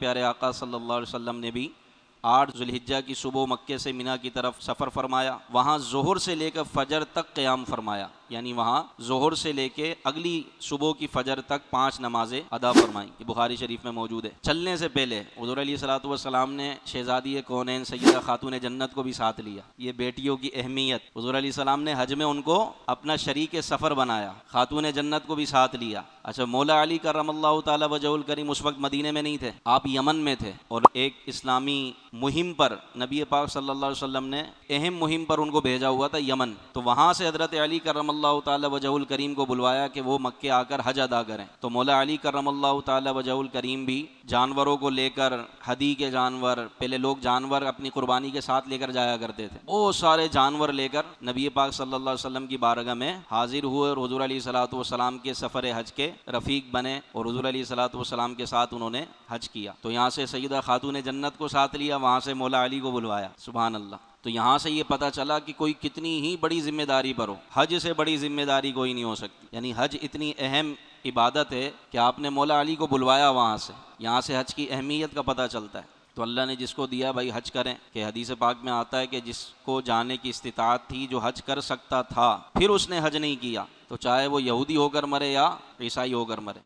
پیارے آقا صلی اللہ علیہ وسلم نے بھی 8 ذوالحجہ کی صبح مکے سے مینا کی طرف سفر فرمایا، وہاں ظہر سے لے کر فجر تک قیام فرمایا، یعنی وہاں ظہر سے لے کے اگلی صبح کی فجر تک 5 نمازیں ادا فرمائیں۔ یہ بخاری شریف میں موجود ہے۔ چلنے سے پہلے حضور علیہ الصلوۃ والسلام نے شہزادی کونین سیدہ خاتون جنت کو بھی ساتھ لیا۔ یہ بیٹیوں کی اہمیت، حضور علیہ السلام نے حج میں ان کو اپنا شریک سفر بنایا، خاتون جنت کو بھی ساتھ لیا۔ اچھا، مولا علی کرم اللہ تعالی وجہ الکریم اس وقت مدینے میں نہیں تھے، آپ یمن میں تھے، اور ایک اسلامی مہم پر نبی پاک صلی اللہ علیہ وسلم نے اہم مہم پر ان کو بھیجا ہوا تھا یمن، تو وہاں سے حضرت علی کرم اللہ تعالی وجہ الکریم کو بلوایا کہ وہ مکے آ کر حج ادا کریں۔ تو مولا علی کرم اللہ تعالی وجہ الکریم بھی جانوروں کو لے کر، ہدی کے جانور، پہلے لوگ جانور اپنی قربانی کے ساتھ لے کر جایا کرتے تھے، بہت سارے جانور لے کر نبی پاک صلی اللہ علیہ وسلم کی بارگاہ میں حاضر ہوئے اور حضور علیہ الصلوۃ والسلام کے سفر حج کے رفیق بنے، اور حضور علیہ الصلوۃ والسلام کے ساتھ انہوں نے حج کیا۔ تو یہاں سے سیدہ خاتون جنت کو ساتھ لیا، وہاں سے مولا علی کو بلوایا، سبحان اللہ۔ تو یہاں سے یہ پتہ چلا کہ کوئی کتنی ہی بڑی ذمہ داری پر ہو، حج سے بڑی ذمہ داری کوئی نہیں ہو سکتی، یعنی حج اتنی اہم عبادت ہے کہ آپ نے مولا علی کو بلوایا وہاں سے، یہاں سے حج کی اہمیت کا پتہ چلتا ہے۔ تو اللہ نے جس کو دیا بھائی حج کریں، کہ حدیث پاک میں آتا ہے کہ جس کو جانے کی استطاعت تھی، جو حج کر سکتا تھا، پھر اس نے حج نہیں کیا، تو چاہے وہ یہودی ہو کر مرے یا عیسائی ہو کر مرے۔